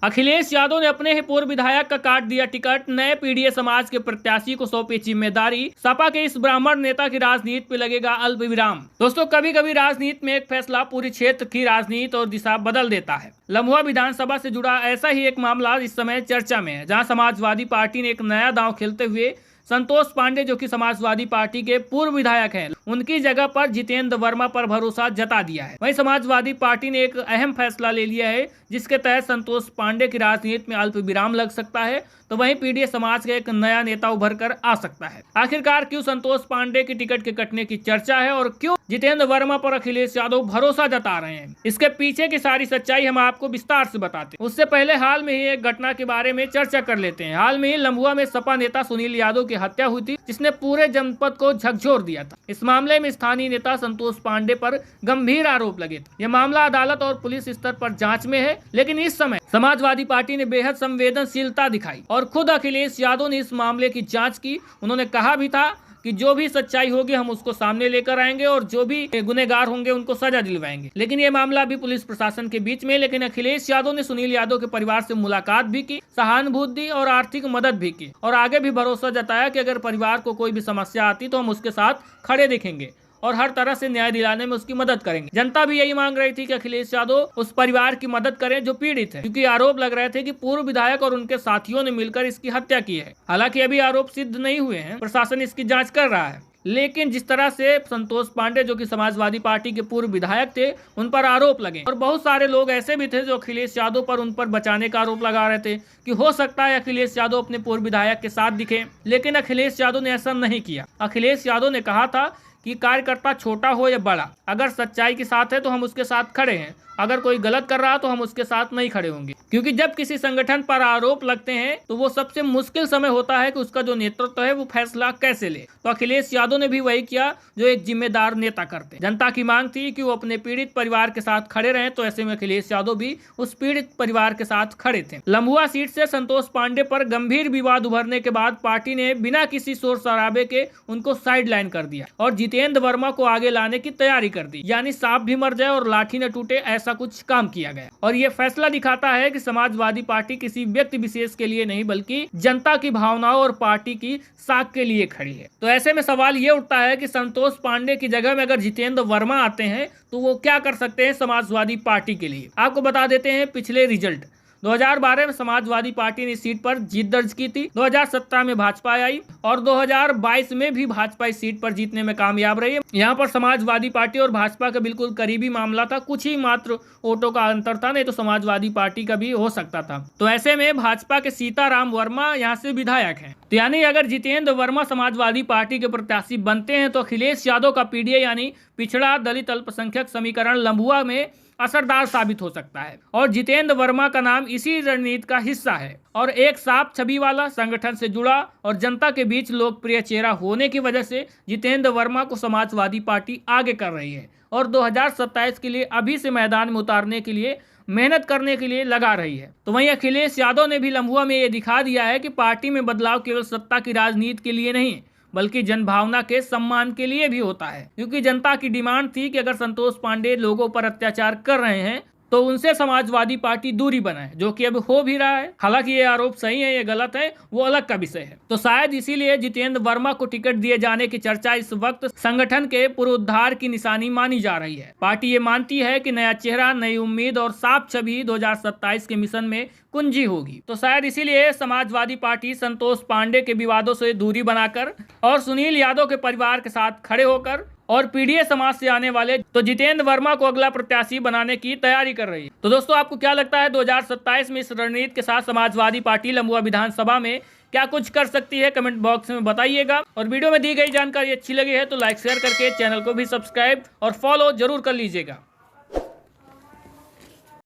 अखिलेश यादव ने अपने ही पूर्व विधायक का काट दिया टिकट, नए पीडीए समाज के प्रत्याशी को सौंपी जिम्मेदारी, सपा के इस ब्राह्मण नेता की राजनीति पे लगेगा अल्प विराम। दोस्तों, कभी कभी राजनीति में एक फैसला पूरी क्षेत्र की राजनीति और दिशा बदल देता है। लम्बुआ विधानसभा से जुड़ा ऐसा ही एक मामला इस समय चर्चा में है, जहां समाजवादी पार्टी ने एक नया दांव खेलते हुए संतोष पांडे, जो कि समाजवादी पार्टी के पूर्व विधायक हैं, उनकी जगह पर जितेंद्र वर्मा पर भरोसा जता दिया है। वहीं समाजवादी पार्टी ने एक अहम फैसला ले लिया है, जिसके तहत संतोष पांडे की राजनीति में अल्प विराम लग सकता है, तो वहीं पीडीए समाज का एक नया नेता उभर कर आ सकता है। आखिरकार क्यों संतोष पांडे की टिकट के कटने की चर्चा है और क्यों जितेंद्र वर्मा पर अखिलेश यादव भरोसा जता रहे हैं, इसके पीछे की सारी सच्चाई हम आपको विस्तार से बताते हैं। उससे पहले हाल में ही एक घटना के बारे में चर्चा कर लेते हैं। हाल में ही लम्बुआ में सपा नेता सुनील यादव की हत्या हुई थी, जिसने पूरे जनपद को झकझोर दिया था। इस मामले में स्थानीय नेता संतोष पांडे पर गंभीर आरोप लगे थे। यह मामला अदालत और पुलिस स्तर पर जांच में है, लेकिन इस समय समाजवादी पार्टी ने बेहद संवेदनशीलता दिखाई और खुद अखिलेश यादव ने इस मामले की जांच की। उन्होंने कहा भी था कि जो भी सच्चाई होगी हम उसको सामने लेकर आएंगे और जो भी गुनहगार होंगे उनको सजा दिलवाएंगे। लेकिन ये मामला अभी पुलिस प्रशासन के बीच में। लेकिन अखिलेश यादव ने सुनील यादव के परिवार से मुलाकात भी की, सहानुभूति दी और आर्थिक मदद भी की, और आगे भी भरोसा जताया कि अगर परिवार को कोई भी समस्या आती तो हम उसके साथ खड़े दिखेंगे और हर तरह से न्याय दिलाने में उसकी मदद करेंगे। जनता भी यही मांग रही थी कि अखिलेश यादव उस परिवार की मदद करें जो पीड़ित है, क्योंकि आरोप लग रहे थे कि पूर्व विधायक और उनके साथियों ने मिलकर इसकी हत्या की है। हालांकि अभी आरोप सिद्ध नहीं हुए हैं, प्रशासन इसकी जांच कर रहा है। लेकिन जिस तरह से संतोष पांडे, जो कि समाजवादी पार्टी के पूर्व विधायक थे, उन पर आरोप लगे, और बहुत सारे लोग ऐसे भी थे जो अखिलेश यादव पर उन पर बचाने का आरोप लगा रहे थे कि हो सकता है अखिलेश यादव अपने पूर्व विधायक के साथ दिखे। लेकिन अखिलेश यादव ने ऐसा नहीं किया। अखिलेश यादव ने कहा था कि कार्यकर्ता छोटा हो या बड़ा, अगर सच्चाई के साथ है तो हम उसके साथ खड़े हैं, अगर कोई गलत कर रहा तो हम उसके साथ नहीं खड़े होंगे। क्योंकि जब किसी संगठन पर आरोप लगते हैं तो वो सबसे मुश्किल समय होता है कि उसका जो नेतृत्व है वो फैसला कैसे ले। तो अखिलेश यादव ने भी वही किया जो एक जिम्मेदार नेता करते। जनता की मांग थी कि वो अपने पीड़ित परिवार के साथ खड़े रहें, तो ऐसे में अखिलेश यादव भी उस पीड़ित परिवार के साथ खड़े थे। लम्बुआ सीट से संतोष पांडे पर गंभीर विवाद उभरने के बाद पार्टी ने बिना किसी शोर शराबे के उनको साइडलाइन कर दिया और जितेंद्र वर्मा को आगे लाने की तैयारी कर दी। यानी सांप भी मर जाए और लाठी न टूटे, ऐसा कुछ काम किया गया। और ये फैसला दिखाता है कि समाजवादी पार्टी किसी व्यक्ति विशेष के लिए नहीं, बल्कि जनता की भावनाओं और पार्टी की साख के लिए खड़ी है। तो ऐसे में सवाल ये उठता है कि संतोष पांडे की जगह में अगर जितेंद्र वर्मा आते हैं तो वो क्या कर सकते हैं समाजवादी पार्टी के लिए। आपको बता देते हैं पिछले रिजल्ट। 2012 में समाजवादी पार्टी ने सीट पर जीत दर्ज की थी, 2017 में भाजपा आई और 2022 में भी भाजपा इस सीट पर जीतने में कामयाब रही है। यहाँ पर समाजवादी पार्टी और भाजपा का बिल्कुल करीबी मामला था, कुछ ही मात्र वोटों का अंतर था, नहीं तो समाजवादी पार्टी का भी हो सकता था। तो ऐसे में भाजपा के सीताराम वर्मा यहाँ से विधायक हैं। तो यानी अगर जितेंद्र वर्मा समाजवादी पार्टी के प्रत्याशी बनते हैं तो अखिलेश यादव का पीडीए यानी पिछड़ा दलित अल्पसंख्यक समीकरण लम्बुआ में असरदार साबित हो सकता है। और जितेंद्र वर्मा का नाम इसी रणनीति का हिस्सा है और एक साफ छवि वाला, संगठन से जुड़ा और जनता के बीच लोकप्रिय चेहरा होने की वजह से जितेंद्र वर्मा को समाजवादी पार्टी आगे कर रही है और 2027 के लिए अभी से मैदान में उतारने के लिए मेहनत करने के लिए लगा रही है। तो वहीं अखिलेश यादव ने भी लम्बुआ में ये दिखा दिया है कि पार्टी में बदलाव केवल सत्ता की राजनीति के लिए नहीं, बल्कि जनभावना के सम्मान के लिए भी होता है। क्योंकि जनता की डिमांड थी कि अगर संतोष पांडे लोगों पर अत्याचार कर रहे हैं तो उनसे समाजवादी पार्टी दूरी बनाए, जो कि अब हो भी रहा है। हालांकि ये आरोप सही है या गलत है वो अलग का विषय है। तो शायद इसीलिए जितेंद्र वर्मा को टिकट दिए जाने की चर्चा इस वक्त संगठन के पुनरुद्धार की निशानी मानी जा रही है। पार्टी ये मानती है कि नया चेहरा, नई उम्मीद और साफ छवि 2027 के मिशन में कुंजी होगी। तो शायद इसीलिए समाजवादी पार्टी संतोष पांडे के विवादों से दूरी बनाकर और सुनील यादव के परिवार के साथ खड़े होकर और पीडीए समाज से आने वाले तो जितेंद्र वर्मा को अगला प्रत्याशी बनाने की तैयारी कर रही है। तो दोस्तों, आपको क्या लगता है 2027 में इस रणनीति के साथ समाजवादी पार्टी लम्बुआ विधानसभा में क्या कुछ कर सकती है? कमेंट बॉक्स में बताइएगा। और वीडियो में दी गई जानकारी अच्छी लगी है तो लाइक शेयर करके चैनल को भी सब्सक्राइब और फॉलो जरूर कर लीजिएगा।